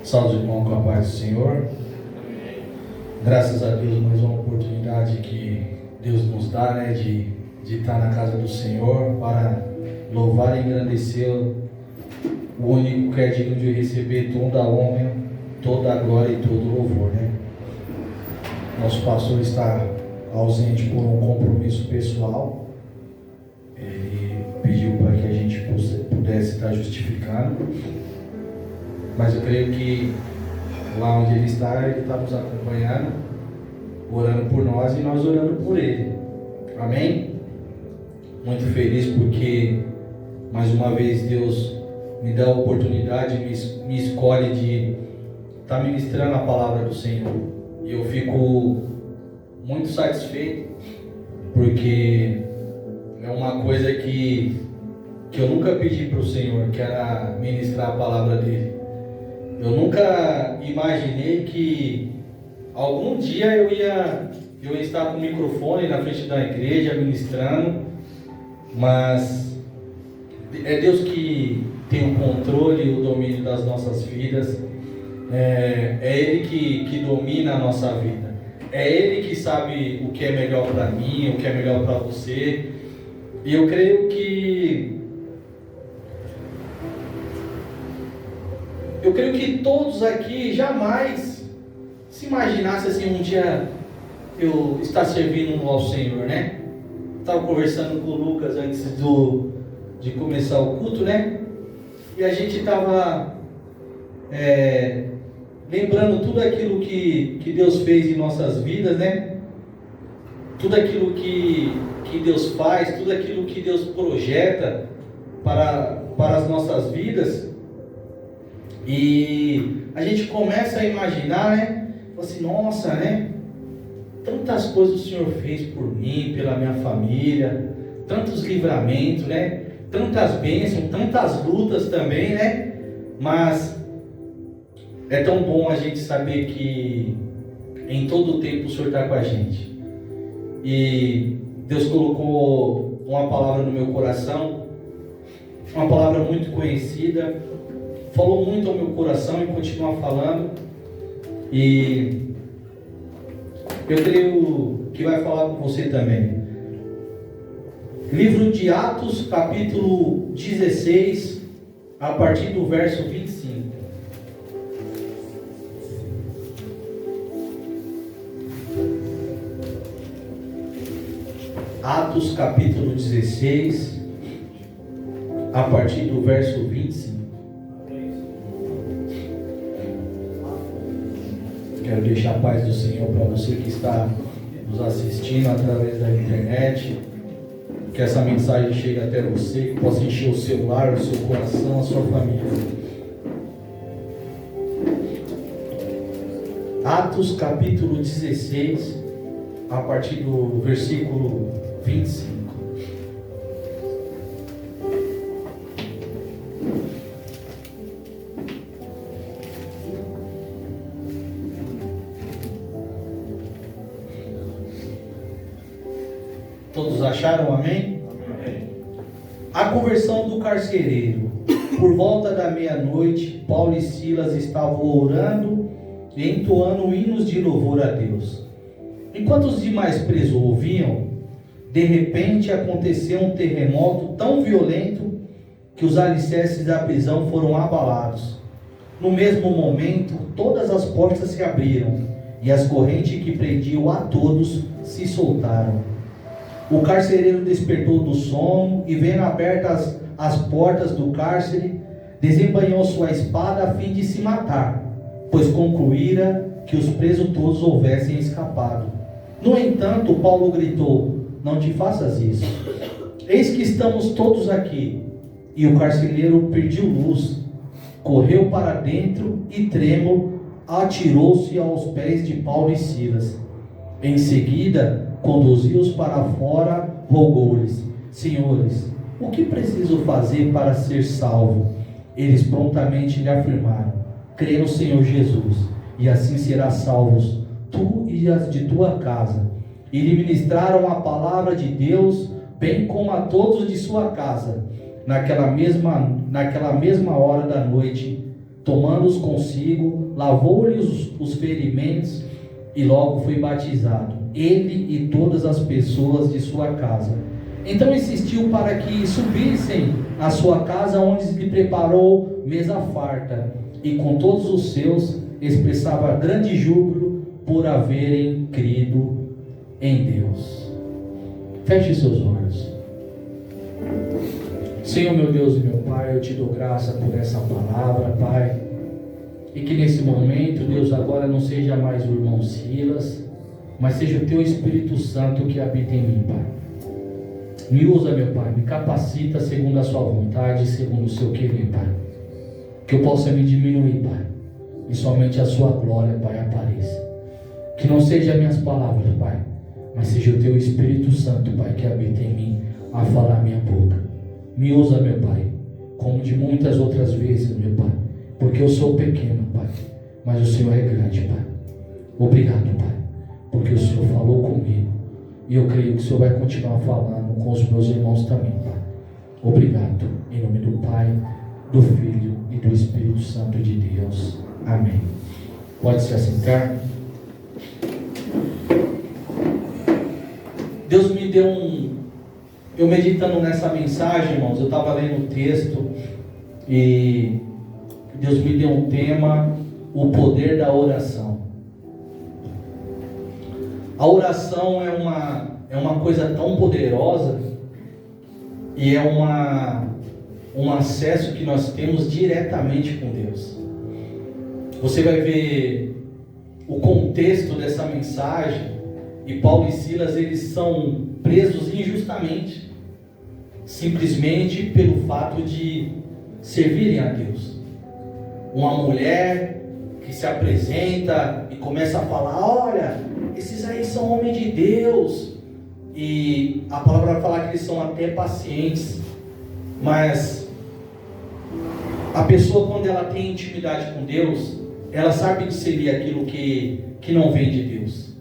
Salve, irmão, com a paz do Senhor. Graças a Deus, mais uma oportunidade que Deus nos dá, né, de estar na casa do Senhor para louvar e engrandecer o único que é digno de receber toda a honra, toda a glória e todo o louvor, né? Nosso pastor está ausente por um compromisso pessoal. Ele pediu para que a gente pudesse estar justificando. Mas eu creio que lá onde ele está nos acompanhando, orando por nós e nós orando por ele. Amém? Muito feliz porque mais uma vez Deus me dá a oportunidade, me escolhe de estar ministrando a palavra do Senhor. E eu fico muito satisfeito porque é uma coisa que eu nunca pedi para o Senhor, que era ministrar a palavra dele. Eu nunca imaginei que algum dia eu ia estar com o microfone na frente da igreja ministrando, mas é Deus que tem o controle e o domínio das nossas vidas. É Ele que domina a nossa vida. É Ele que sabe o que é melhor para mim, o que é melhor para você. E eu creio que todos aqui jamais se imaginassem assim um dia eu estar servindo ao Senhor, né? Estava conversando com o Lucas antes de começar o culto, né? E a gente estava lembrando tudo aquilo que Deus fez em nossas vidas, né? Tudo aquilo que Deus faz, tudo aquilo que Deus projeta para as nossas vidas. E a gente começa a imaginar, né? Assim, nossa, né? Tantas coisas o Senhor fez por mim, pela minha família, tantos livramentos, né? Tantas bênçãos, tantas lutas também, né? Mas é tão bom a gente saber que em todo o tempo o Senhor está com a gente. E Deus colocou uma palavra no meu coração, uma palavra muito conhecida, falou muito ao meu coração e continua falando. E eu creio que vai falar com você também. Livro de Atos, capítulo 16, a partir do verso 25. Atos, capítulo 16, a partir do verso 25. Quero deixar a paz do Senhor para você que está nos assistindo através da internet. Que essa mensagem chegue até você, que possa encher o seu lar, o seu coração, a sua família. Atos capítulo 16, a partir do versículo 25. Todos acharam? Amém? Amém. A conversão do carcereiro. Por volta da meia-noite, Paulo e Silas estavam orando e entoando hinos de louvor a Deus. Enquanto os demais presos ouviam, de repente aconteceu um terremoto tão violento que os alicerces da prisão foram abalados. No mesmo momento, todas as portas se abriram e as correntes que prendiam a todos se soltaram. O carcereiro despertou do sono e, vendo abertas as portas do cárcere, desembanhou sua espada a fim de se matar, pois concluíra que os presos todos houvessem escapado. No entanto, Paulo gritou: não te faças isso. Eis que estamos todos aqui. E o carcereiro perdeu luz, correu para dentro e, trêmulo, atirou-se aos pés de Paulo e Silas. Em seguida, conduziu-os para fora, rogou-lhes: senhores, o que preciso fazer para ser salvo? Eles prontamente lhe afirmaram: crê no Senhor Jesus, e assim serás salvos, tu e as de tua casa. E lhe ministraram a palavra de Deus, bem como a todos de sua casa. Naquela mesma hora da noite, tomando-os consigo, lavou-lhe os ferimentos e logo foi batizado, ele e todas as pessoas de sua casa. Então insistiu para que subissem à sua casa, onde lhe preparou mesa farta, e com todos os seus expressava grande júbilo por haverem crido em Deus. Feche seus olhos. Senhor, meu Deus e meu Pai, eu te dou graça por essa palavra, Pai. E que nesse momento, Deus, agora não seja mais o irmão Silas, mas seja o Teu Espírito Santo que habita em mim, Pai. Me usa, meu Pai, me capacita segundo a Sua vontade e segundo o Seu querer, Pai. Que eu possa me diminuir, Pai, e somente a Sua glória, Pai, apareça. Que não seja as minhas palavras, Pai, mas seja o Teu Espírito Santo, Pai, que habita em mim, a falar minha boca. Me usa, meu Pai, como de muitas outras vezes, meu Pai, porque eu sou pequeno, Pai, mas o Senhor é grande, Pai. Obrigado, Pai, porque o Senhor falou comigo, e eu creio que o Senhor vai continuar falando com os meus irmãos também, Pai. Obrigado, em nome do Pai, do Filho e do Espírito Santo de Deus. Amém. Pode se assentar. Deus me deu eu meditando nessa mensagem, irmãos, eu estava lendo o texto e Deus me deu um tema, o poder da oração. A oração é uma coisa tão poderosa e é um acesso que nós temos diretamente com Deus. Você vai ver o contexto dessa mensagem, e Paulo e Silas, eles são presos injustamente, simplesmente pelo fato de servirem a Deus. Uma mulher que se apresenta e começa a falar: olha, esses aí são homens de Deus, e a palavra vai falar que eles são até pacientes, mas a pessoa, quando ela tem intimidade com Deus, ela sabe discernir aquilo que não vem de Deus,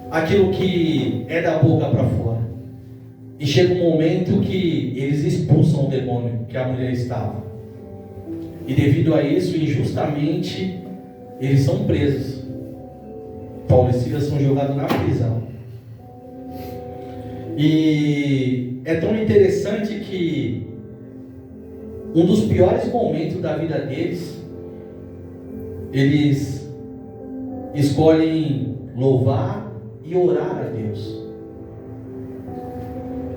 aquilo que é da boca para fora. E chega um momento que eles expulsam o demônio que a mulher estava, e devido a isso, injustamente, eles são presos. Paulo e Silas são jogados na prisão. E é tão interessante que um dos piores momentos da vida deles, eles escolhem louvar e orar a Deus.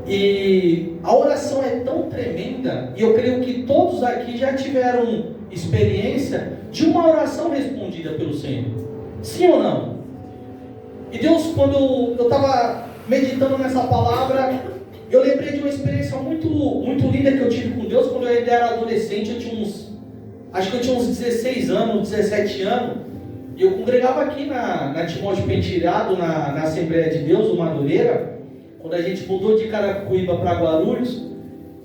E a oração é tão tremenda, e eu creio que todos aqui já tiveram experiência de uma oração respondida pelo Senhor. Sim ou não? E Deus, quando eu estava meditando nessa palavra, eu lembrei de uma experiência muito, muito linda que eu tive com Deus quando eu ainda era adolescente. Acho que eu tinha uns 16 anos, 17 anos, e eu congregava aqui na Timóteo Penteado, na Assembleia de Deus, o Madureira. Quando a gente mudou de Carapicuíba para Guarulhos,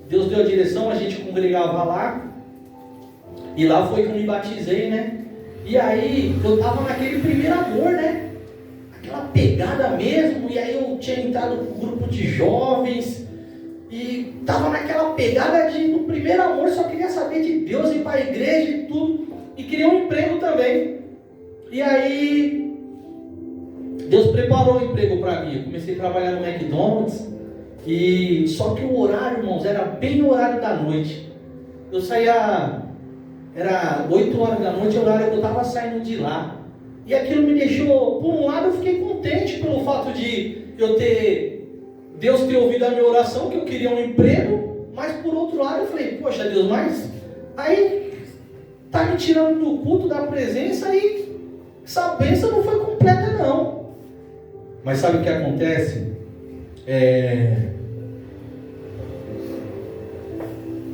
Deus deu a direção, a gente congregava lá, e lá foi que eu me batizei, né? E aí eu estava naquele primeiro amor, né? Aquela pegada mesmo, e aí eu tinha entrado no grupo de jovens, e estava naquela pegada do primeiro amor, só queria saber de Deus, ir para a igreja e tudo, e queria um emprego também. E aí Deus preparou um emprego para mim. Eu comecei a trabalhar no McDonald's, e só que o horário, irmãos, era bem no horário da noite. Eu saía, era 8 horas da noite, o horário que eu estava saindo de lá. E aquilo me deixou, por um lado eu fiquei contente pelo fato de Deus ter ouvido a minha oração, que eu queria um emprego, mas por outro lado eu falei: poxa Deus, mas aí tá me tirando do culto, da presença, e essa bênção não foi completa não. Mas sabe o que acontece?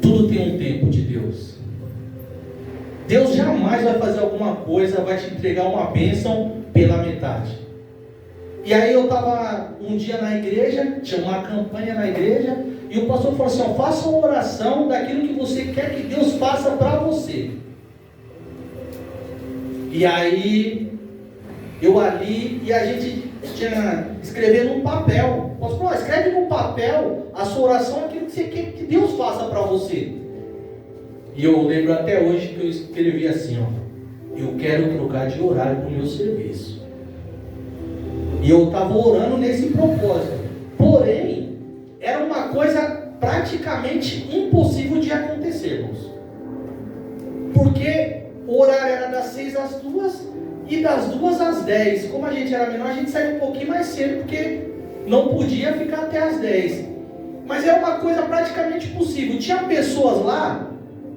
Tudo tem um tempo de Deus. Deus jamais vai fazer alguma coisa, vai te entregar uma bênção pela metade. E aí eu estava um dia na igreja, tinha uma campanha na igreja, e o pastor falou assim: faça uma oração daquilo que você quer que Deus faça para você. E aí eu ali, e a gente tinha escrever num papel. O pastor falou: escreve num papel a sua oração, aquilo que você quer que Deus faça para você. E eu lembro até hoje que eu escrevi assim, ó: eu quero trocar de horário para o meu serviço. E eu estava orando nesse propósito. Porém, era uma coisa praticamente impossível de acontecer, irmãos. Porque o horário era das 6 às 2 e das 2 às 10. Como a gente era menor, a gente saía um pouquinho mais cedo, porque não podia ficar até às 10. Mas era uma coisa praticamente impossível. Tinha pessoas lá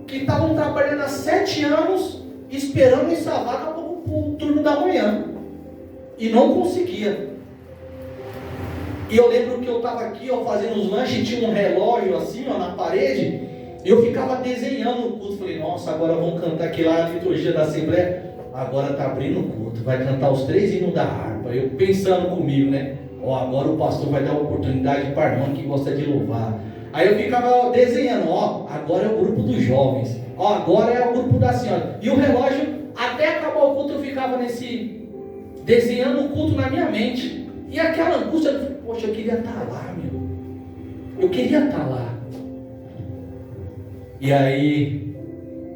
que estavam trabalhando há 7 anos, esperando essa vaga para o turno da manhã. E não conseguia. E eu lembro que eu estava aqui, fazendo os lanches, tinha um relógio assim, na parede. E eu ficava desenhando o culto. Falei, nossa, agora vamos cantar aqui lá a liturgia da Assembleia. Agora está abrindo o culto, vai cantar os 3 hinos da harpa. Eu pensando comigo, né? Agora o pastor vai dar oportunidade para a irmã que gosta de louvar. Aí eu ficava desenhando, agora é o grupo dos jovens. Agora é o grupo da senhora. E o relógio, até acabar o culto, eu ficava desenhando o culto na minha mente. E aquela angústia, poxa, eu queria estar lá, meu. Eu queria estar lá. E aí,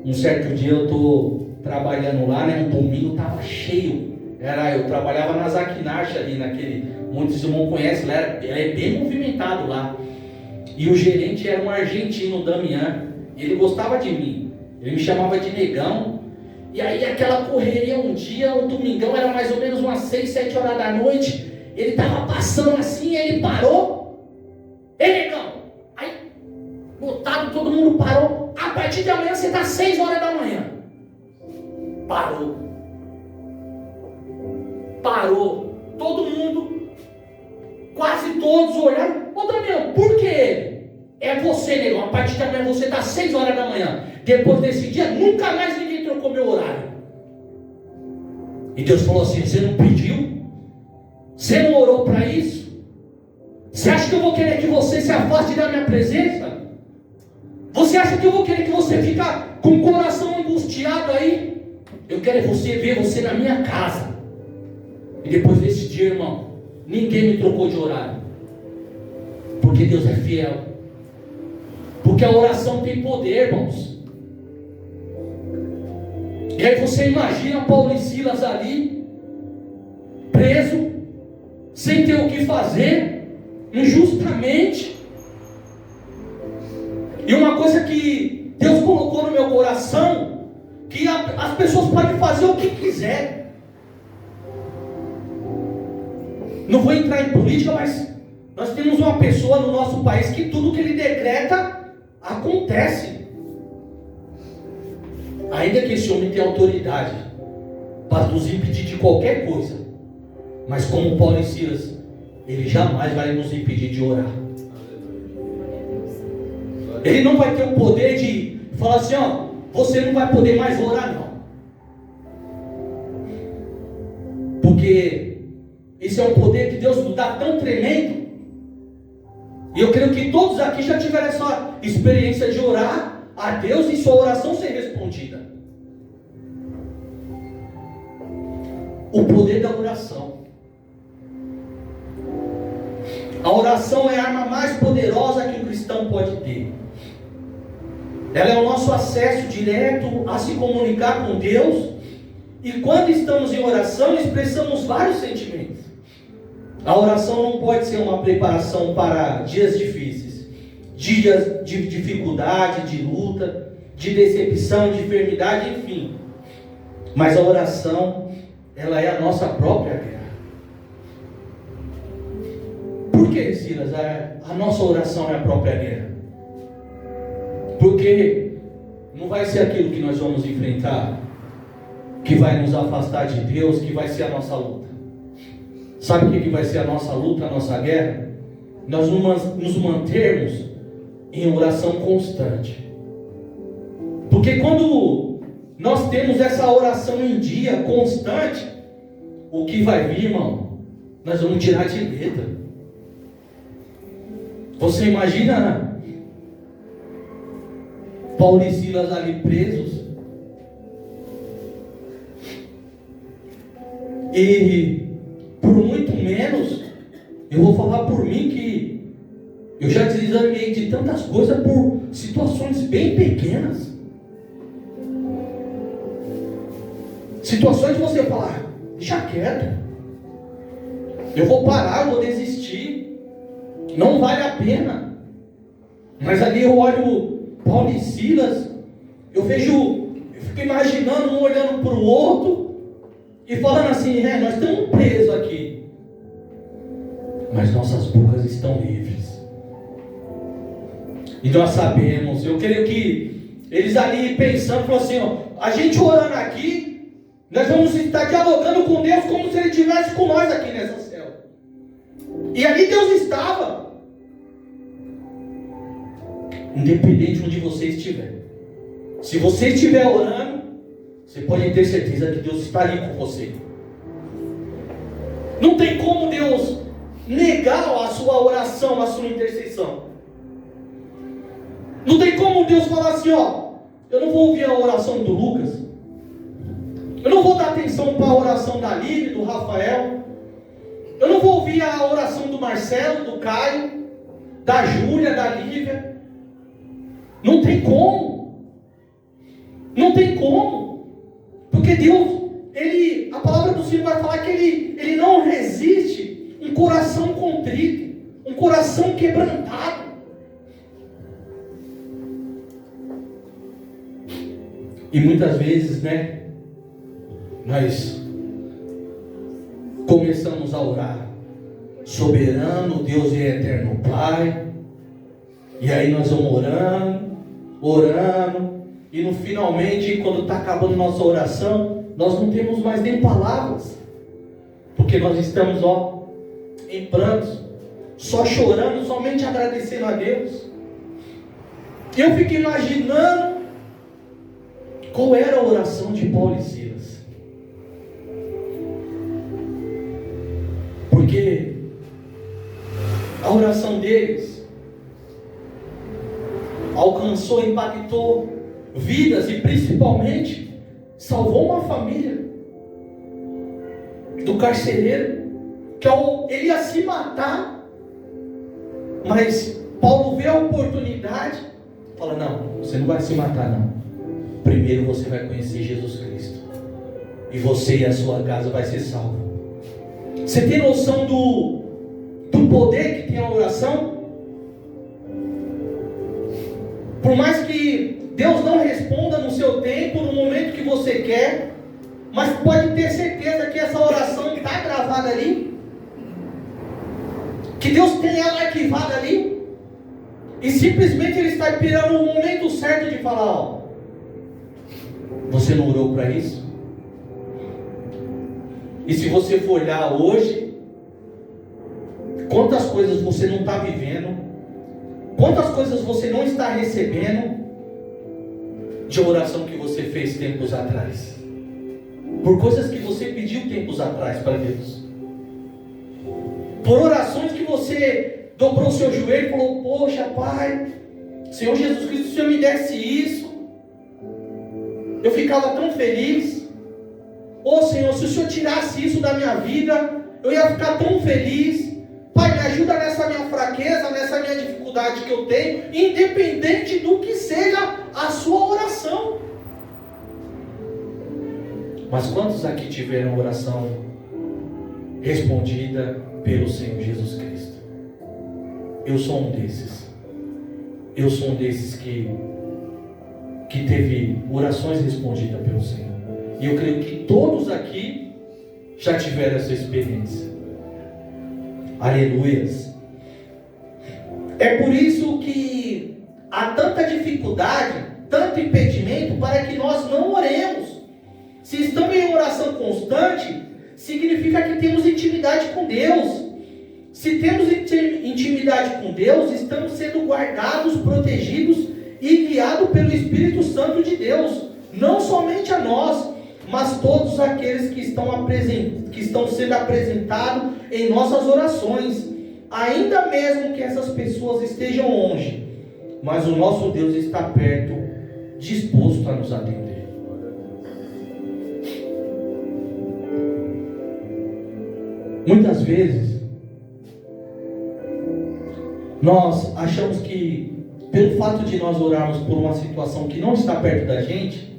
um certo dia eu estou trabalhando lá, né? Um domingo estava cheio. Eu trabalhava na Zaquinacha ali, muitos irmãos conhecem, lá é bem movimentado lá. E o gerente era um argentino, o Damian. Ele gostava de mim. Ele me chamava de negão. E aí aquela correria um dia, um domingão, era mais ou menos umas 6, 7 horas da noite. Ele estava passando assim, ele parou. Ei, negão! Aí, lotado, todo mundo parou. A partir de amanhã você está 6 horas da manhã. Parou. Todo mundo, quase todos olharam. Ô Damião, por que ele? É você, negão. A partir de amanhã você está 6 horas da manhã. Depois desse dia, nunca mais ninguém trocou meu horário. E Deus falou assim: você não pediu? Você não orou para isso? Você acha que eu vou querer que você se afaste da minha presença? Você acha que eu vou querer que você fique com o coração angustiado aí? Eu quero ver você na minha casa. E depois desse dia, irmão, ninguém me trocou de horário. Porque Deus é fiel. Porque a oração tem poder, irmãos. E aí você imagina Paulo e Silas ali, preso, sem ter o que fazer, injustamente. E uma coisa que Deus colocou no meu coração, que as pessoas podem fazer o que quiser. Não vou entrar em política, mas nós temos uma pessoa no nosso país que tudo que ele decreta acontece. Ainda que esse homem tenha autoridade para nos impedir de qualquer coisa, mas como Paulo e Silas, ele jamais vai nos impedir de orar. Ele não vai ter o poder de falar assim: você não vai poder mais orar, não. Porque esse é um poder que Deus nos dá tão tremendo. E eu creio que todos aqui já tiveram essa experiência de orar a Deus e sua oração ser respondida. O poder da oração. A oração é a arma mais poderosa que um cristão pode ter. Ela é o nosso acesso direto a se comunicar com Deus. E quando estamos em oração, expressamos vários sentimentos. A oração não pode ser uma preparação para dias difíceis, dias de dificuldade, de luta, de decepção, de enfermidade, enfim. Mas a oração, ela é a nossa própria guerra. Por que, Silas? A nossa oração é a própria guerra. Porque não vai ser aquilo que nós vamos enfrentar que vai nos afastar de Deus, que vai ser a nossa luta. Sabe o que vai ser a nossa luta, a nossa guerra? Nós nos mantermos em oração constante. Porque quando nós temos essa oração em dia, constante, o que vai vir, irmão, nós vamos tirar de letra. Você imagina Paulo e Silas ali presos, e por muito menos, eu vou falar por mim que eu já desanimei de tantas coisas por situações bem pequenas. Situações de você falar, deixa quieto, eu vou parar, eu vou desistir, não vale a pena. Mas ali eu olho Paulo e Silas, eu fico imaginando um olhando para o outro e falando assim, nós estamos presos aqui, mas nossas bocas estão livres. E nós sabemos, eu creio que eles ali pensando, falaram assim, a gente orando aqui, nós vamos estar dialogando com Deus como se Ele estivesse com nós aqui nessa cela. E ali Deus estava. Independente onde você estiver. Se você estiver orando, você pode ter certeza que Deus está ali com você. Não tem como Deus negar a sua oração, a sua intercessão. Não tem como Deus falar assim, eu não vou ouvir a oração do Lucas, eu não vou dar atenção para a oração da Lívia, do Rafael, eu não vou ouvir a oração do Marcelo, do Caio, da Júlia, da Lívia. Não tem como. Não tem como. Porque Deus, a palavra do Senhor vai falar que Ele não resiste um coração contrito, um coração quebrantado. E muitas vezes, nós começamos a orar, soberano Deus e eterno Pai, e aí nós vamos orando, e no finalmente, quando está acabando nossa oração, nós não temos mais nem palavras, porque nós estamos em prantos, só chorando, somente agradecendo a Deus. Eu fico imaginando qual era a oração de Paulo e Silas. Porque a oração deles alcançou, impactou vidas e principalmente salvou uma família do carcereiro, que ele ia se matar, mas Paulo vê a oportunidade, fala, não, você não vai se matar não. Primeiro você vai conhecer Jesus Cristo, e você e a sua casa vai ser salvo. Você tem noção do poder que tem a oração? Por mais que Deus não responda no seu tempo, no momento que você quer, mas pode ter certeza que essa oração está gravada ali, que Deus tem ela arquivada ali, e simplesmente Ele está esperando o momento certo de falar, você não orou para isso? E se você for olhar hoje, quantas coisas você não está vivendo, quantas coisas você não está recebendo de oração que você fez tempos atrás, por coisas que você pediu tempos atrás para Deus, por orações que você dobrou o seu joelho e falou, poxa Pai, Senhor Jesus Cristo, se o Senhor me desse isso, eu ficava tão feliz. Senhor, se o Senhor tirasse isso da minha vida, eu ia ficar tão feliz. Pai, me ajuda nessa minha fraqueza, nessa minha dificuldade que eu tenho, independente do que seja a sua oração. Mas quantos aqui tiveram oração respondida pelo Senhor Jesus Cristo? Eu sou um desses. Eu sou um desses que teve orações respondidas pelo Senhor. E eu creio que todos aqui já tiveram essa experiência. Aleluias. É por isso que há tanta dificuldade, tanto impedimento para que nós não oremos. Se estamos em oração constante, significa que temos intimidade com Deus. Se temos intimidade com Deus, estamos sendo guardados, protegidos e guiados pelo Espírito Santo de Deus. Não somente a nós, mas todos aqueles que estão sendo apresentados em nossas orações. Ainda mesmo que essas pessoas estejam longe, mas o nosso Deus está perto, disposto a nos atender. Muitas vezes nós achamos que pelo fato de nós orarmos por uma situação que não está perto da gente,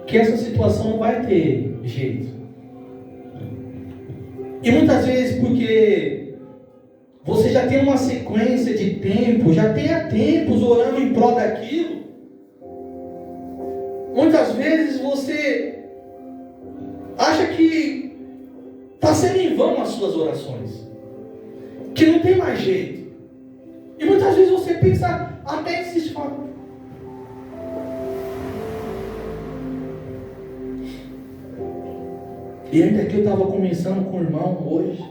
que essa situação não vai ter jeito. E muitas vezes porque você já tem uma sequência de tempo, já tem há tempos orando em prol daquilo, muitas vezes você acha que está sendo em vão as suas orações, que não tem mais jeito. E muitas vezes você pensa até desistir. E ainda que eu estava conversando com o irmão hoje,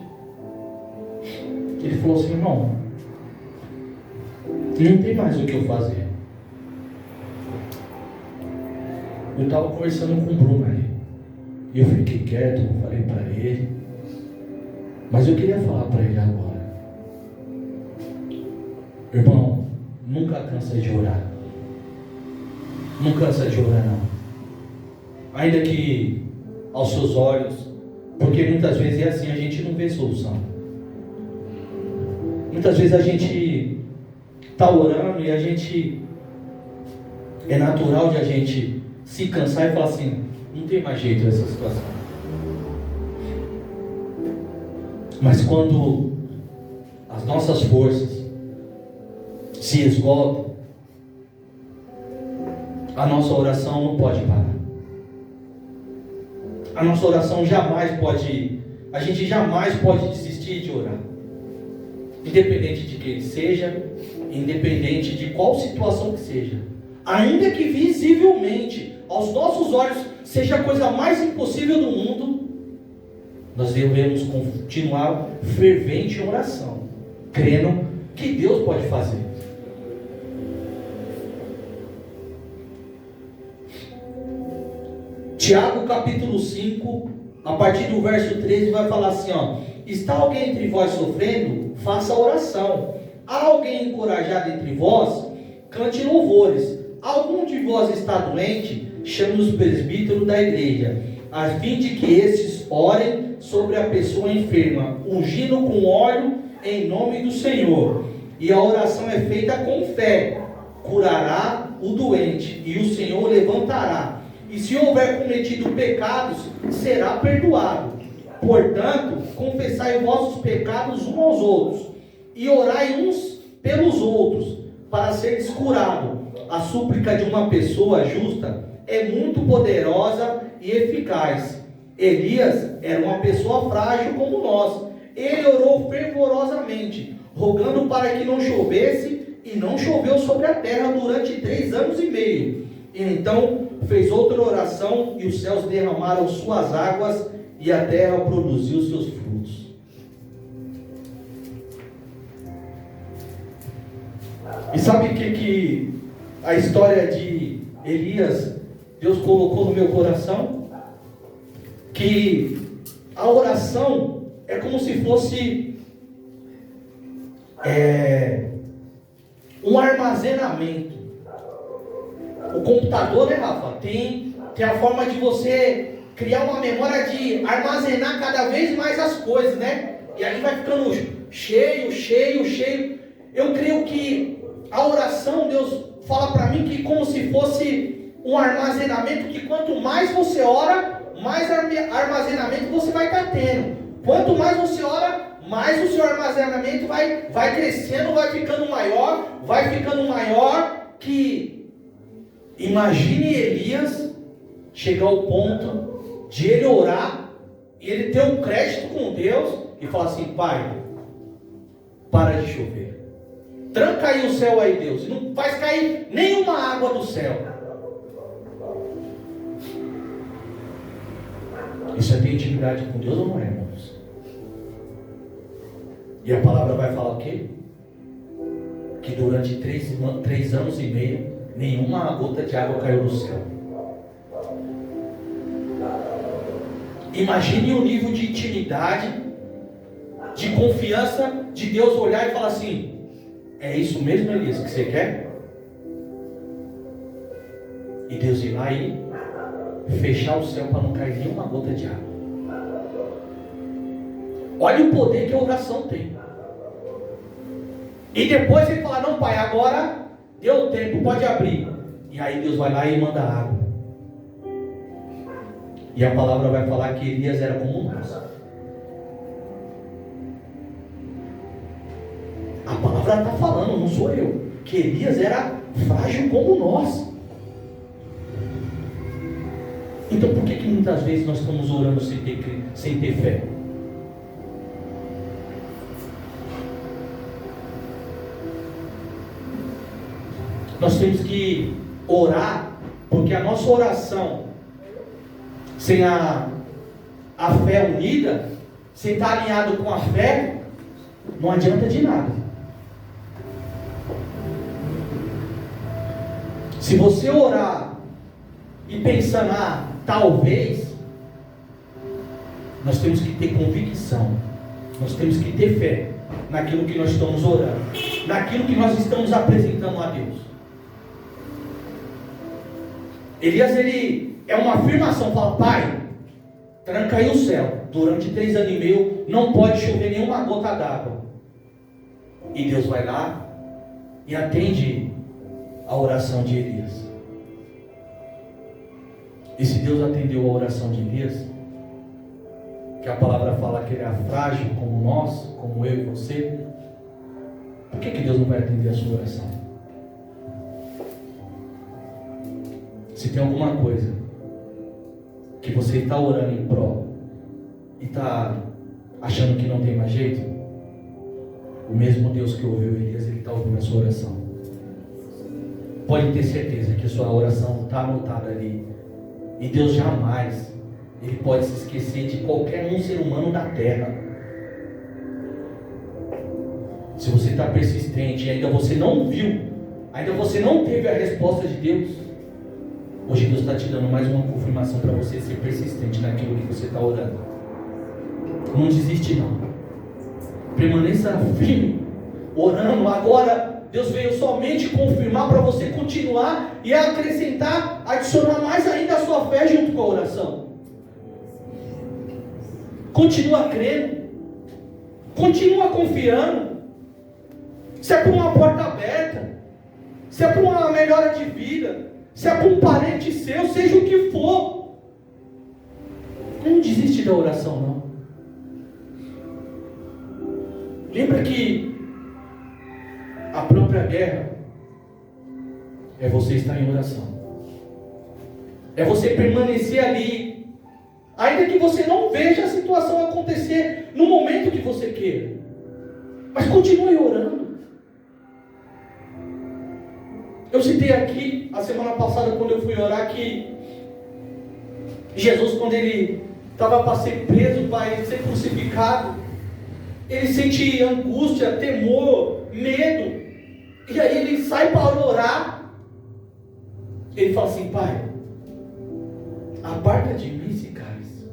ele falou assim: irmão, não tem mais o que eu fazer. Eu estava conversando com o Bruno aí, e eu fiquei quieto, não falei para ele, mas eu queria falar para ele agora. Irmão, nunca cansa de orar. Não cansa de orar não. Ainda que aos seus olhos, porque muitas vezes é assim, a gente não vê solução. Muitas vezes a gente está orando e a gente, é natural de a gente se cansar e falar assim: não tem mais jeito essa situação. Mas quando as nossas forças se esgotam, a nossa oração não pode parar. A nossa oração jamais pode, a gente jamais pode desistir de orar. Independente de quem seja, independente de qual situação que seja. Ainda que visivelmente, aos nossos olhos, seja a coisa mais impossível do mundo, nós devemos continuar fervente em oração, crendo que Deus pode fazer. Tiago capítulo 5, a partir do verso 13, vai falar assim, ó: está alguém entre vós sofrendo? Faça oração. Há alguém encorajado entre vós? Cante louvores. Algum de vós está doente? Chame os presbíteros da igreja, a fim de que estes orem sobre a pessoa enferma, ungindo com óleo em nome do Senhor. E a oração é feita com fé. Curará o doente, e o Senhor o levantará. E se houver cometido pecados, será perdoado. Portanto, confessai vossos pecados uns aos outros, e orai uns pelos outros, para seres curados. A súplica de uma pessoa justa é muito poderosa e eficaz. Elias era uma pessoa frágil como nós. Ele orou fervorosamente, rogando para que não chovesse, e não choveu sobre a terra durante 3 anos e meio. E então fez outra oração, e os céus derramaram suas águas, e a terra produziu seus frutos. E sabe o que a história de Elias, Deus colocou no meu coração? Que a oração é como se fosse um armazenamento. O computador, né, Rafa, tem a forma de você criar uma memória de armazenar cada vez mais as coisas, né? E aí vai ficando cheio. Eu creio que a oração, Deus fala para mim que como se fosse um armazenamento, que quanto mais você ora, mais armazenamento você vai estar tendo. Quanto mais você ora, mais o seu armazenamento vai crescendo, vai ficando maior, que imagine Elias chegar ao ponto de ele orar e ele ter um crédito com Deus e falar assim: Pai, para de chover, tranca aí o céu aí, Deus, não faz cair nenhuma água do céu. Isso é ter intimidade com Deus ou não é, irmãos? E a palavra vai falar o quê? Que durante 3 anos e meio, nenhuma gota de água caiu do céu. Imagine o nível de intimidade, de confiança, de Deus olhar e falar assim: é isso mesmo, Elias, que você quer? E Deus ir lá e fechar o céu para não cair nenhuma gota de água. Olha o poder que a oração tem. E depois ele fala: não, Pai, agora deu tempo, pode abrir. E aí Deus vai lá e manda água. E a palavra vai falar que Elias era como nós. A palavra está falando, não sou eu, que Elias era frágil como nós. Então por que muitas vezes nós estamos orando sem ter fé? Nós temos que orar, porque a nossa oração, sem a fé unida, sem estar alinhado com a fé, não adianta de nada. Se você orar e pensar, talvez, nós temos que ter convicção, nós temos que ter fé naquilo que nós estamos orando, naquilo que nós estamos apresentando a Deus. Elias, ele é uma afirmação, fala: Pai, tranca aí o céu, durante 3 anos e meio não pode chover nenhuma gota d'água. E Deus vai lá e atende a oração de Elias. E se Deus atendeu a oração de Elias, que a palavra fala que ele é frágil como nós, como eu e você, por que Deus não vai atender a sua oração? Se tem alguma coisa que você está orando em prol e está achando que não tem mais jeito, o mesmo Deus que ouviu Elias, ele está ouvindo a sua oração. Pode ter certeza que a sua oração está anotada ali. E Deus jamais, ele pode se esquecer de qualquer ser humano da terra. Se você está persistente e ainda você não viu, ainda você não teve a resposta de Deus, hoje Deus está te dando mais uma confirmação para você ser persistente naquilo que você está orando. Não desiste não. Permaneça firme, orando. Agora Deus veio somente confirmar para você continuar e acrescentar, adicionar mais ainda a sua fé junto com a oração. Continua crendo, continua confiando. Se é por uma porta aberta, se é por uma melhora de vida, se é por um parente seu, seja o que for, não desiste da oração não. Lembra que a própria guerra é você estar em oração, é você permanecer ali, ainda que você não veja a situação acontecer no momento que você queira, mas continue orando. Eu citei aqui a semana passada, quando eu fui orar, que Jesus, quando ele estava para ser preso, para ser crucificado, ele sente angústia, temor, medo, e aí ele sai para orar. Ele fala assim: Pai, aparta de mim esse cálice.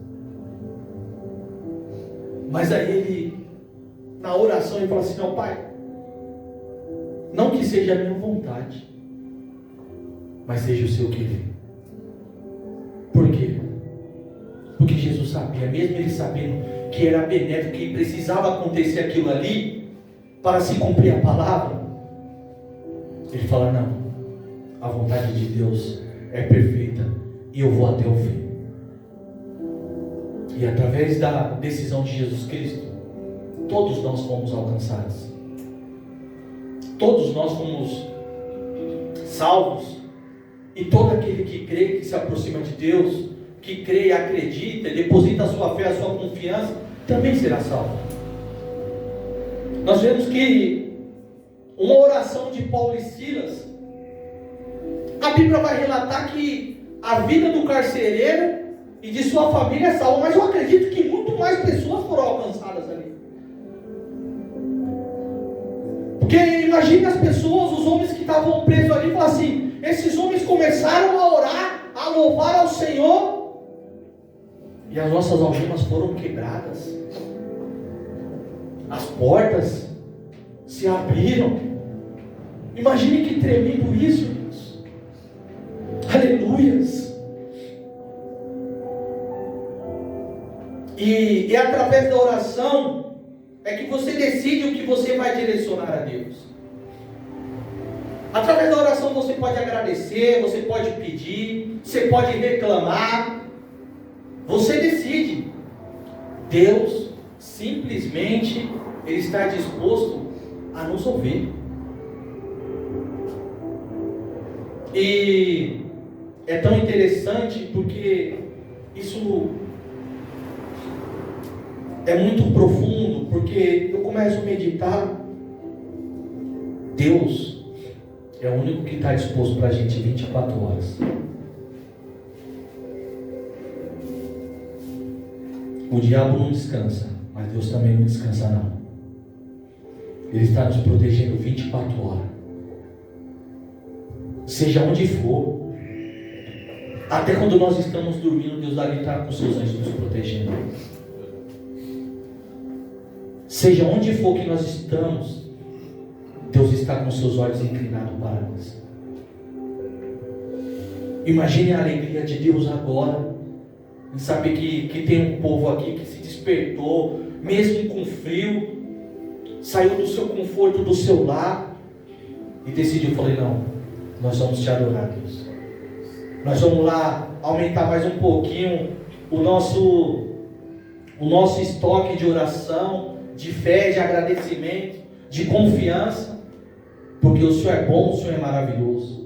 Mas aí ele, na oração, ele fala assim: não, Pai, não que seja a minha vontade, mas seja o seu querer. Por quê? Porque Jesus sabia, mesmo ele sabendo que era benéfico, que precisava acontecer aquilo ali para se cumprir a palavra, ele fala: não, a vontade de Deus é perfeita e eu vou até o fim. E através da decisão de Jesus Cristo, todos nós fomos alcançados, todos nós fomos salvos, e todo aquele que crê, que se aproxima de Deus, que crê e acredita, deposita a sua fé, a sua confiança, também será salvo. Nós vemos que uma oração de Paulo e Silas, a Bíblia vai relatar que a vida do carcereiro e de sua família é salva, mas eu acredito que muito mais pessoas foram alcançadas ali. Porque imagine as pessoas, os homens que estavam presos ali, e falar assim: esses homens começaram a orar, a louvar ao Senhor, e as nossas algemas foram quebradas, as portas se abriram. Imagine que tremendo isso, irmãos. Aleluias. E é através da oração é que você decide o que você vai direcionar a Deus. Através da oração você pode agradecer, você pode pedir, você pode reclamar. Você decide. Deus simplesmente Ele está disposto a nos ouvir. E é tão interessante porque isso é muito profundo, porque eu começo a meditar. Deus é o único que está disposto para a gente 24 horas. O diabo não descansa, mas Deus também não descansa não. Ele está nos protegendo 24 horas. Seja onde for. Até quando nós estamos dormindo, Deus ali está com seus anjos nos protegendo. Seja onde for que nós estamos, Deus está com seus olhos inclinados para nós. Imagine a alegria de Deus agora, em saber que tem um povo aqui que se despertou, mesmo com frio, saiu do seu conforto, do seu lar, e decidiu, falei, não, nós vamos te adorar, Deus. Nós vamos lá aumentar mais um pouquinho o nosso estoque de oração, de fé, de agradecimento, de confiança, porque o Senhor é bom, o Senhor é maravilhoso.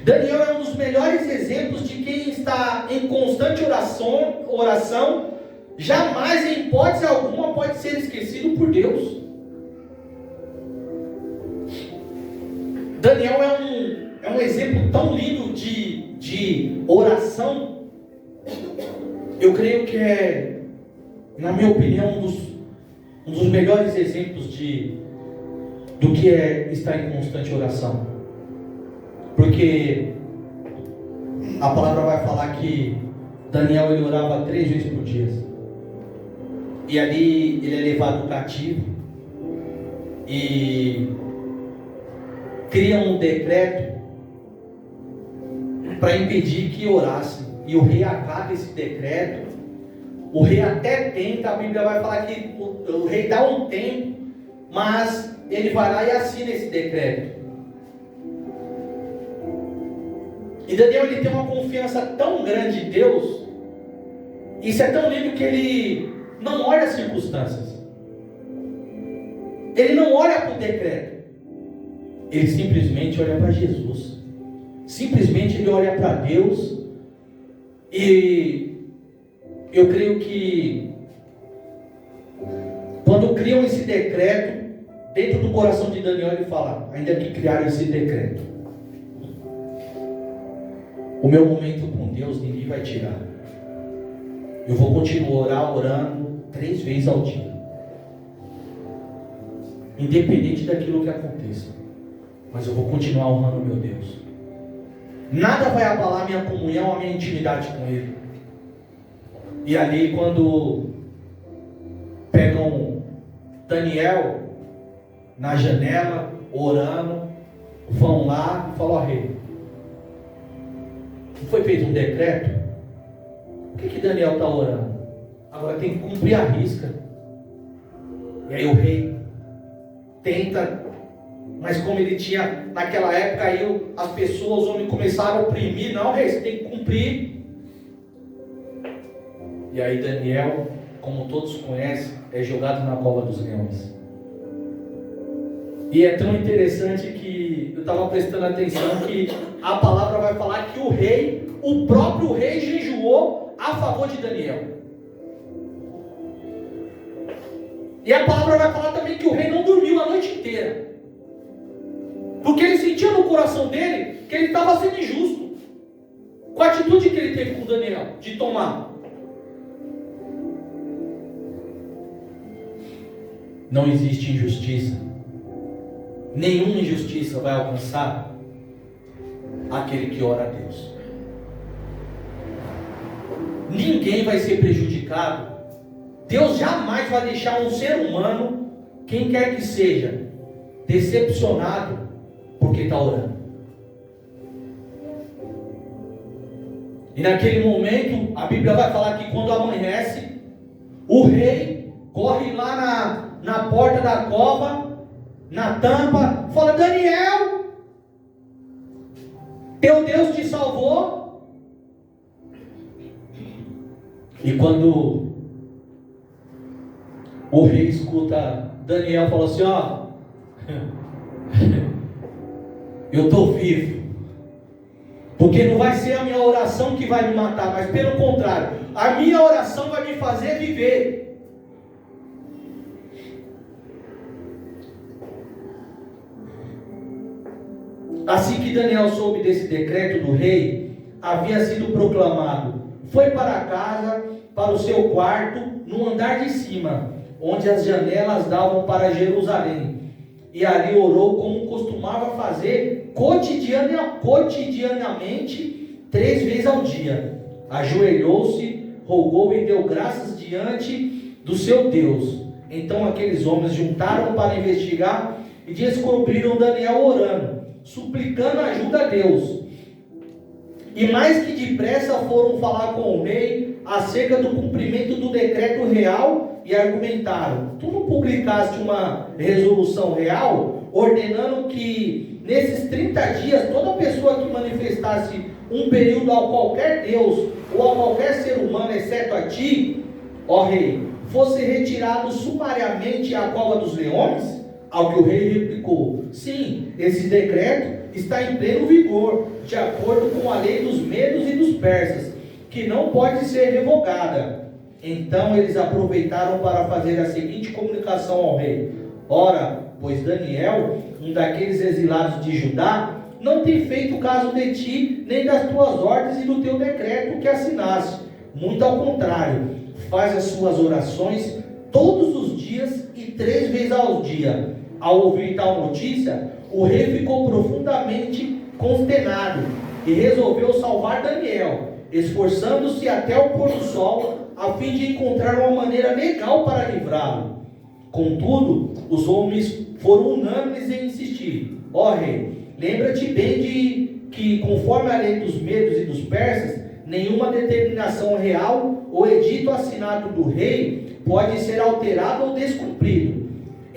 Daniel é um dos melhores exemplos de quem está em constante oração, jamais em hipótese alguma pode ser esquecido por Deus. Daniel é um exemplo tão lindo de oração. Eu creio que é, na minha opinião, um dos melhores exemplos do que é estar em constante oração. Porque a palavra vai falar que Daniel ele orava 3 vezes por dia. E ali ele é levado cativo. E cria um decreto para impedir que orasse. E o rei acata esse decreto. O rei até tenta, a Bíblia vai falar que o rei dá um tempo, mas ele vai lá e assina esse decreto. E Daniel ele tem uma confiança tão grande em Deus. Isso é tão lindo que ele não olha as circunstâncias. Ele não olha para o decreto. Ele simplesmente olha para Jesus. Simplesmente ele olha para Deus. E eu creio que quando criam esse decreto, dentro do coração de Daniel ele fala, ainda que criaram esse decreto, o meu momento com Deus ninguém vai tirar. Eu vou continuar orando 3 vezes ao dia, independente daquilo que aconteça, mas eu vou continuar honrando meu Deus. Nada vai abalar minha comunhão, a minha intimidade com Ele. E ali quando pegam Daniel na janela, orando, vão lá e falam, ó rei, não foi feito um decreto? Por que Daniel está orando? Agora tem que cumprir a risca. E aí o rei tenta, mas como ele tinha, naquela época aí as pessoas, os homens começaram a oprimir, não rei, você tem que cumprir. E aí Daniel, como todos conhecem, é jogado na cova dos leões. E é tão interessante que eu estava prestando atenção que a palavra vai falar que o próprio rei jejuou a favor de Daniel. E a palavra vai falar também que o rei não dormiu a noite inteira. Porque ele sentia no coração dele que ele estava sendo injusto com a atitude que ele teve com Daniel, de tomar. Não existe injustiça. Nenhuma injustiça vai alcançar aquele que ora a Deus. Ninguém vai ser prejudicado. Deus jamais vai deixar um ser humano, quem quer que seja, decepcionado porque está orando. E naquele momento, a Bíblia vai falar que quando amanhece, o rei corre lá na porta da cova, na tampa, fala, Daniel, teu Deus te salvou. E quando o rei escuta Daniel, fala assim: ó, eu estou vivo, porque não vai ser a minha oração que vai me matar, mas pelo contrário, a minha oração vai me fazer viver. Assim que Daniel soube desse decreto do rei, havia sido proclamado, foi para casa, para o seu quarto, no andar de cima, onde as janelas davam para Jerusalém, e ali orou como costumava fazer cotidianamente 3 vezes ao dia. Ajoelhou-se, rogou e deu graças diante do seu Deus. Então aqueles homens juntaram para investigar e descobriram Daniel orando, suplicando ajuda a Deus. E mais que depressa foram falar com o rei acerca do cumprimento do decreto real e argumentaram: tu não publicaste uma resolução real ordenando que nesses 30 dias toda pessoa que manifestasse um período a qualquer Deus ou a qualquer ser humano, exceto a ti, ó rei, fosse retirado sumariamente à cova dos leões? Ao que o rei replicou: sim, esse decreto está em pleno vigor, de acordo com a lei dos medos e dos persas, que não pode ser revogada. Então eles aproveitaram para fazer a seguinte comunicação ao rei: ora, pois Daniel, um daqueles exilados de Judá, não tem feito caso de ti, nem das tuas ordens e do teu decreto que assinaste. Muito ao contrário, faz as suas orações todos os dias e 3 vezes ao dia. Ao ouvir tal notícia, o rei ficou profundamente consternado e resolveu salvar Daniel, esforçando-se até o pôr do sol, a fim de encontrar uma maneira legal para livrá-lo. Contudo, os homens foram unânimes em insistir: ó rei, lembra-te bem de que, conforme a lei dos medos e dos persas, nenhuma determinação real ou edito assinado do rei pode ser alterado ou descumprido.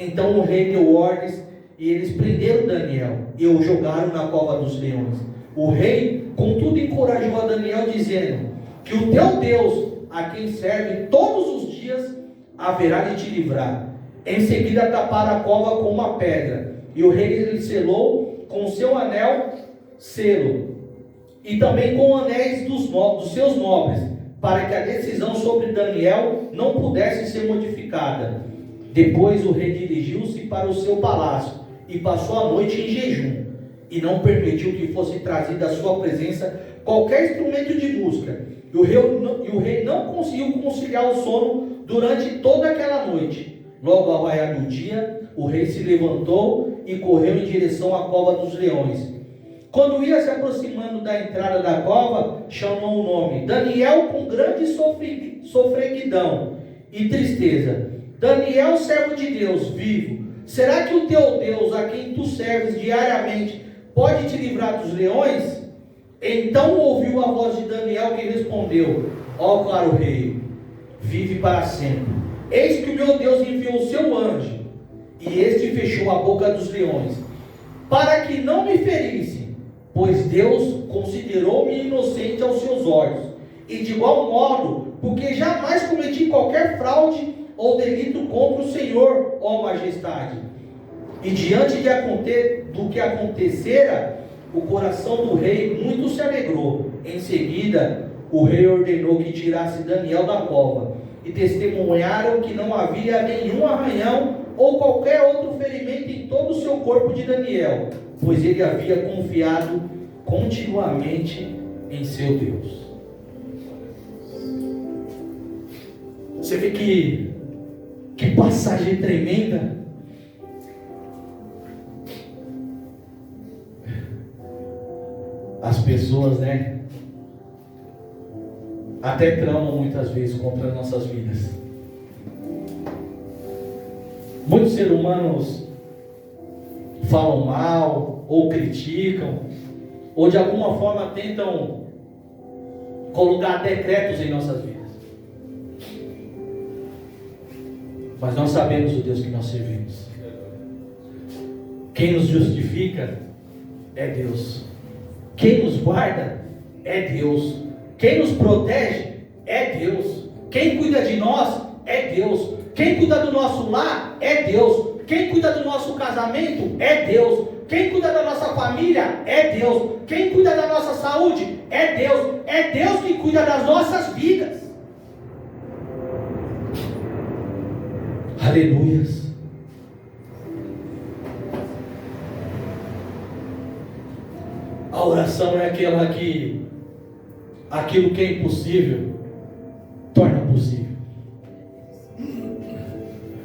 Então o rei deu ordens e eles prenderam Daniel e o jogaram na cova dos leões. O rei, contudo, encorajou a Daniel, dizendo que o teu Deus, a quem serve todos os dias, haverá de te livrar. Em seguida taparam a cova com uma pedra, e o rei lhe selou com o seu anel selo, e também com anéis dos seus nobres, para que a decisão sobre Daniel não pudesse ser modificada. Depois o rei dirigiu-se para o seu palácio e passou a noite em jejum, e não permitiu que fosse trazido à sua presença qualquer instrumento de música. E o rei não conseguiu conciliar o sono durante toda aquela noite. Logo ao raiar do dia, o rei se levantou e correu em direção à cova dos leões. Quando ia se aproximando da entrada da cova, chamou o nome Daniel com grande sofreguidão e tristeza: Daniel, servo de Deus vivo, será que o teu Deus, a quem tu serves diariamente, pode te livrar dos leões? Então ouviu a voz de Daniel, que respondeu: ó claro rei, vive para sempre. Eis que o meu Deus enviou o seu anjo, e este fechou a boca dos leões, para que não me ferisse, pois Deus considerou-me inocente aos seus olhos. E de igual modo, porque jamais cometi qualquer fraude ou delito contra o Senhor, ó majestade. E diante do que acontecera, o coração do rei muito se alegrou. Em seguida, o rei ordenou que tirasse Daniel da cova, e testemunharam que não havia nenhum arranhão ou qualquer outro ferimento em todo o seu corpo de Daniel, pois ele havia confiado continuamente em seu Deus. Você vê que passagem tremenda. As pessoas, até tramam muitas vezes contra as nossas vidas. Muitos seres humanos falam mal, ou criticam, ou de alguma forma tentam colocar decretos em nossas vidas. Mas nós sabemos o Deus que nós servimos. Quem nos justifica é Deus. Quem nos guarda é Deus. Quem nos protege é Deus. Quem cuida de nós é Deus. Quem cuida do nosso lar é Deus. Quem cuida do nosso casamento é Deus. Quem cuida da nossa família é Deus. Quem cuida da nossa saúde é Deus. É Deus que cuida das nossas vidas. Aleluias. A oração é aquela que aquilo que é impossível torna possível.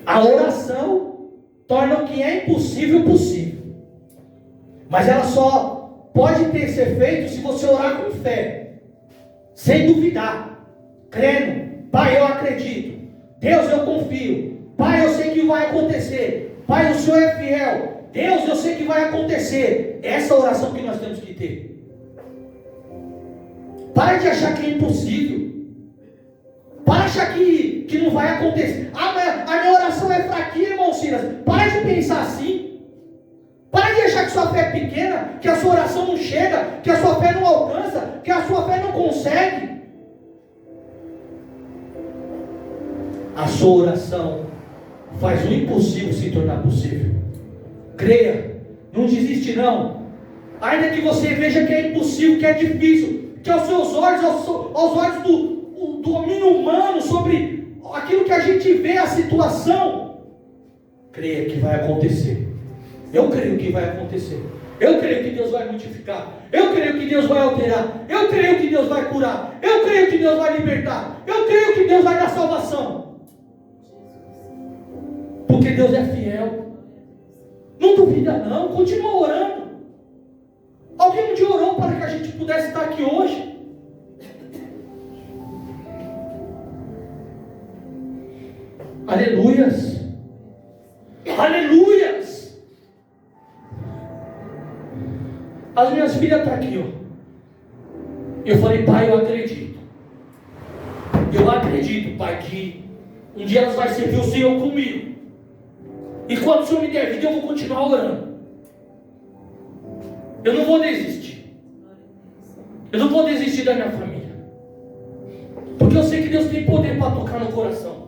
A oração torna o que é impossível possível. Mas ela só pode ser feito se você orar com fé, sem duvidar, crendo. Pai, eu acredito. Deus, eu confio. Pai, eu sei que vai acontecer. Pai, o Senhor é fiel. Deus, eu sei que vai acontecer. Essa oração que nós temos que ter. Para de achar que é impossível. Para de achar que não vai acontecer. A minha oração é fraquinha, irmão Silas. Para de pensar assim. Para de achar que sua fé é pequena, que a sua oração não chega, que a sua fé não alcança, que a sua fé não consegue. A sua oração faz o impossível se tornar possível. Creia, não desiste não. Ainda que você veja que é impossível, que é difícil, que aos seus olhos, aos olhos do domínio humano sobre aquilo que a gente vê, a situação, creia que vai acontecer. Eu creio que vai acontecer. Eu creio que Deus vai modificar. Eu creio que Deus vai alterar. Eu creio que Deus vai curar. Eu creio que Deus vai libertar. Eu creio que Deus vai dar salvação. Porque Deus é fiel. Não duvida não, continua orando. Alguém um dia orou para que a gente pudesse estar aqui hoje. Aleluias. Aleluias. As minhas filhas estão aqui, ó. Eu falei, pai, eu acredito. Eu acredito, pai, que um dia elas vão servir o Senhor comigo. E quando o Senhor me der vida, eu vou continuar orando. Eu não vou desistir. Eu não vou desistir da minha família. Porque eu sei que Deus tem poder para tocar no coração.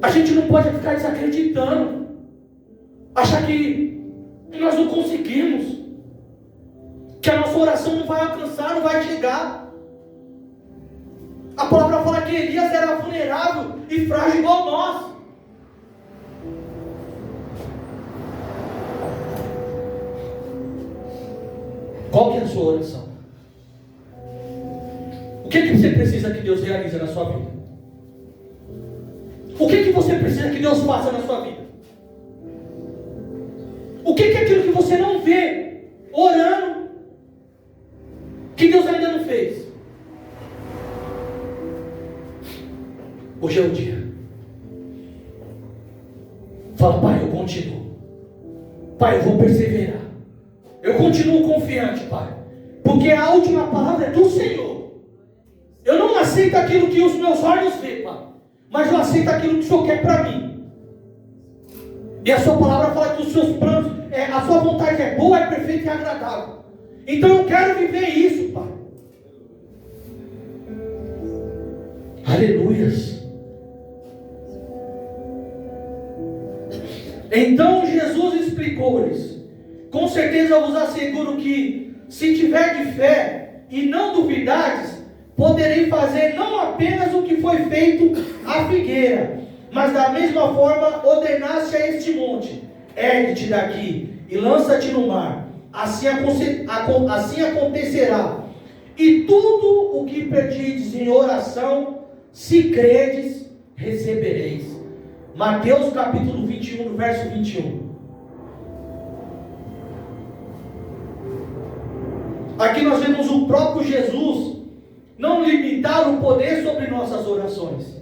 A gente não pode ficar desacreditando. Achar que nós não conseguimos. Que a nossa oração não vai alcançar, não vai chegar. A palavra fala que Elias era vulnerável e frágil igual nós. Qual que é a sua oração? O que você precisa que Deus realize na sua vida? O que você precisa que Deus faça na sua vida? O que é aquilo que você não vê orando que Deus ainda não fez? Hoje é o dia. Fala, pai, eu continuo. Pai, eu vou perseverar. Eu continuo confiante, pai. Porque a última palavra é do Senhor. Eu não aceito aquilo que os meus olhos veem, pai. Mas eu aceito aquilo que o Senhor quer para mim. E a sua palavra fala que os seus planos, a sua vontade é boa, é perfeita e agradável. Então eu quero viver isso, pai. Aleluias. Então Jesus explicou-lhes: com certeza eu vos asseguro que, se tiver de fé e não duvidardes, poderei fazer não apenas o que foi feito à figueira, mas da mesma forma ordenaste a este monte: ergue-te daqui e lança-te no mar. Assim acontecerá. E tudo o que pedirdes em oração, se credes, recebereis. Mateus capítulo 21, verso 21. Aqui nós vemos o próprio Jesus não limitar o poder sobre nossas orações,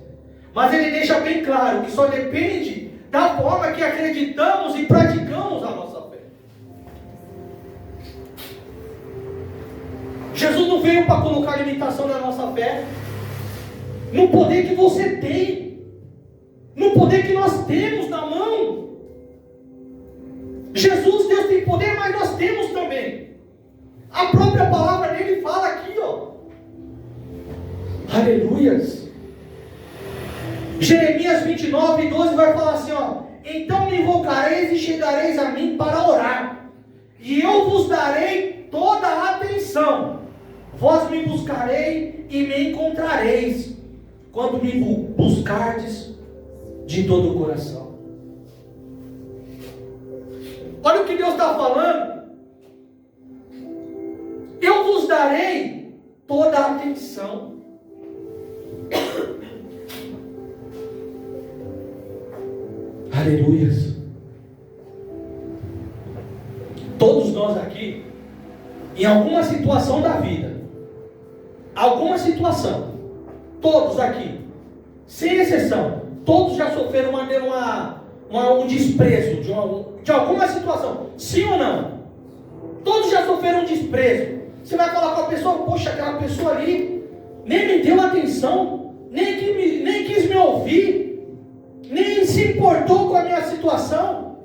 mas ele deixa bem claro que só depende da forma que acreditamos e praticamos a nossa fé. Jesus não veio para colocar limitação na nossa fé, no poder que você tem, no poder que nós temos na mão. Jesus, Deus tem poder, mas nós temos também. A própria palavra dele fala aqui, ó. Aleluias. Jeremias 29:12 vai falar assim, ó: então me invocareis e chegareis a mim para orar, e eu vos darei toda a atenção. Vós me buscarei e me encontrareis, quando me buscardes de todo o coração. Olha o que Deus está falando. Eu vos darei toda a atenção. Aleluias. Todos nós aqui, em alguma situação da vida, todos aqui, sem exceção, todos já sofreram um desprezo de alguma situação, sim ou não? Todos já sofreram um desprezo. Você vai falar com a pessoa: poxa, aquela pessoa ali nem me deu atenção, nem quis me ouvir, nem se importou com a minha situação.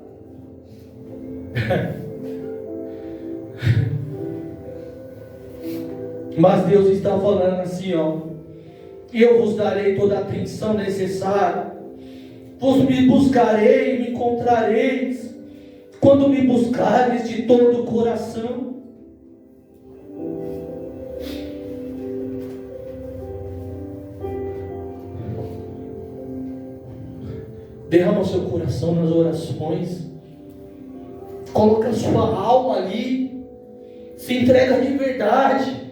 Mas Deus está falando assim, ó: eu vos darei toda a atenção necessária, vos me buscarei e me encontrareis, quando me buscares de todo o coração. Derrama o seu coração nas orações, coloca a sua alma ali, se entrega de verdade.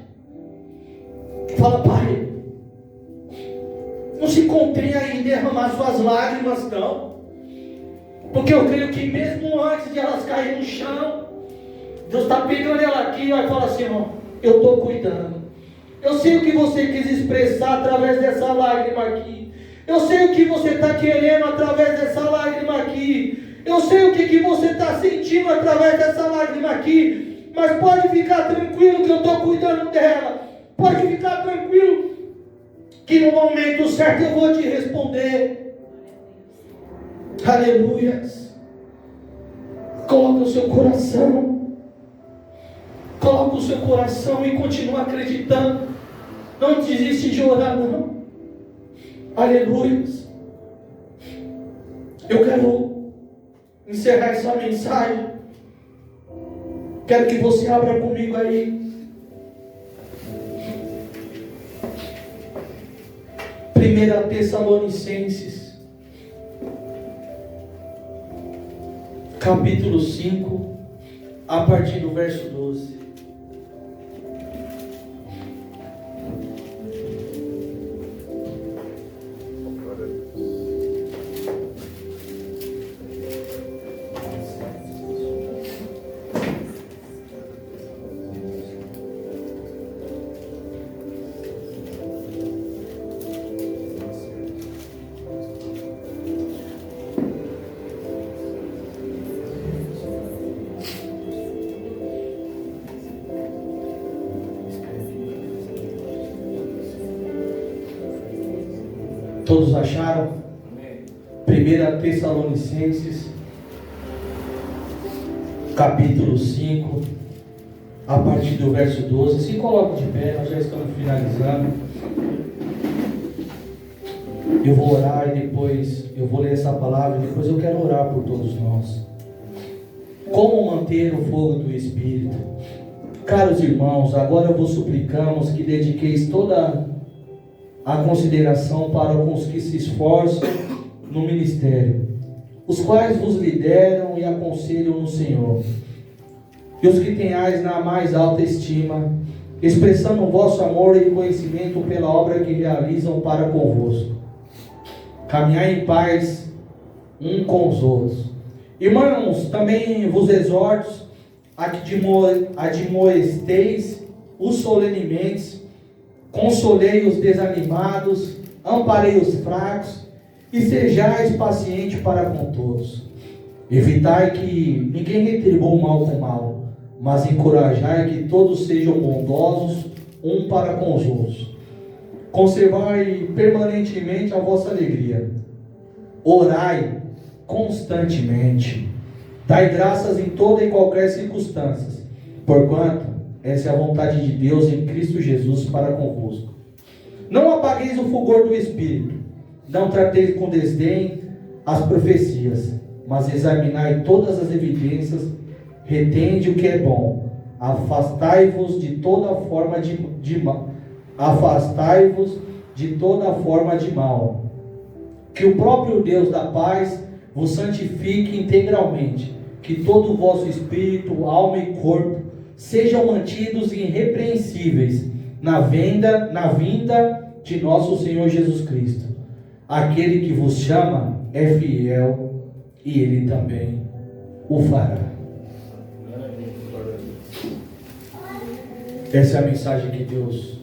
Fala: Pai, não se contenha em derramar suas lágrimas, não, porque eu creio que mesmo antes de elas caírem no chão, Deus está pegando ela aqui e vai falar assim: ó, eu estou cuidando. Eu sei o que você quis expressar através dessa lágrima aqui. Eu sei o que você está querendo através dessa lágrima aqui. Eu sei o que você está sentindo através dessa lágrima aqui. Mas pode ficar tranquilo que eu estou cuidando dela. Pode ficar tranquilo que no momento certo eu vou te responder. Aleluias. Coloca o seu coração. Coloca o seu coração e continua acreditando. Não desiste de orar, não. Aleluias. Eu quero encerrar essa mensagem. Quero que você abra comigo aí 1 Tessalonicenses, capítulo 5, a partir do verso 12. Todos acharam? 1 Tessalonicenses, capítulo 5, a partir do verso 12. Se coloque de pé, nós já estamos finalizando. Eu vou orar e depois eu vou ler essa palavra e depois eu quero orar por todos nós. Como manter o fogo do Espírito? Caros irmãos, agora vos suplicamos que dediqueis toda a consideração para os que se esforçam no ministério, os quais vos lideram e aconselham no Senhor, e os que tenhais na mais alta estima, expressando o vosso amor e conhecimento pela obra que realizam para convosco. Caminhai em paz um com os outros. Irmãos, também vos exorto a que admoesteis os solenemente, consolei os desanimados, amparei os fracos, e sejais pacientes para com todos. Evitai que ninguém retribua o mal com mal, mas encorajai que todos sejam bondosos um para com os outros. Conservai permanentemente a vossa alegria. Orai constantemente. Dai graças em toda e qualquer circunstância, porquanto essa é a vontade de Deus em Cristo Jesus para convosco. Não apagueis o fulgor do Espírito, não trateis com desdém as profecias, mas examinai todas as evidências, retende o que é bom, afastai-vos de toda forma de mal. Afastai-vos de toda forma de mal. Que o próprio Deus da paz vos santifique integralmente, que todo o vosso espírito, alma e corpo sejam mantidos irrepreensíveis na vinda de nosso Senhor Jesus Cristo. Aquele que vos chama é fiel e Ele também o fará. Essa é a mensagem que Deus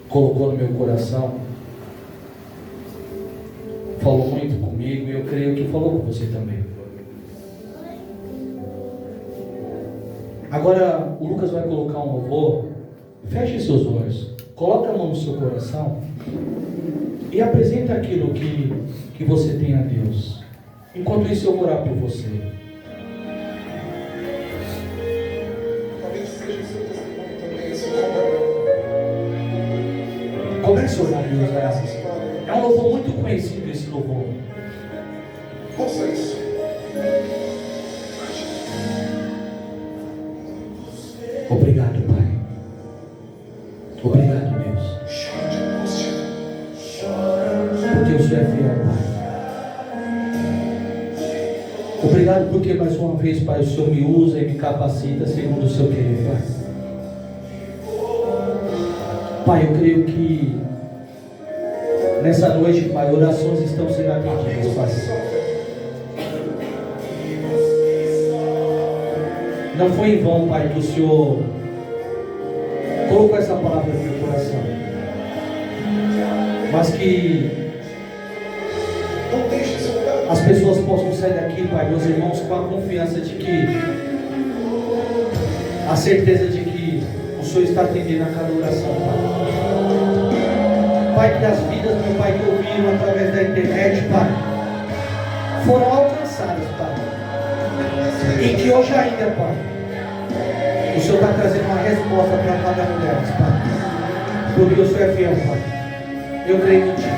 colocou no meu coração. Falou muito comigo e eu creio que falou com você também. Agora o Lucas vai colocar um louvor. Feche seus olhos, coloque a mão no seu coração e apresenta aquilo que você tem a Deus. Enquanto isso eu vou orar por você. Comece a orar a Deus. É um louvor muito conhecido esse louvor. Ouça isso. Obrigado, Pai. Obrigado, Deus. Porque o Senhor é fiel, Pai. Obrigado porque mais uma vez, Pai, o Senhor me usa e me capacita segundo o seu querer, Pai. Pai, eu creio que nessa noite, Pai, orações estão sendo atendidas, Pai. Não foi em vão, Pai, que o Senhor colocou essa palavra no meu coração. Mas que as pessoas possam sair daqui, Pai, meus irmãos, com a confiança de que, a certeza de que o Senhor está atendendo a cada oração, Pai. Pai, que as vidas, meu Pai, que ouviram através da internet, Pai, foram alcançadas, Pai. E que hoje ainda, Pai, o Senhor está trazendo uma resposta para cada um delas, Pai. Porque o Senhor é fiel, Pai. Eu creio em Ti.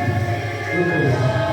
Eu creio.